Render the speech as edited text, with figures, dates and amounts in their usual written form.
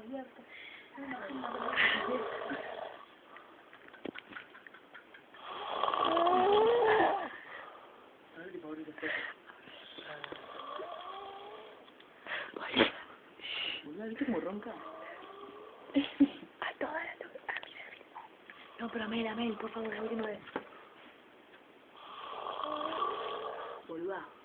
abierto. ¿Viste cómo ronca? A toda la luz. A mí me filmó. No, pero a Mel, por favor, la última vez. Boluda.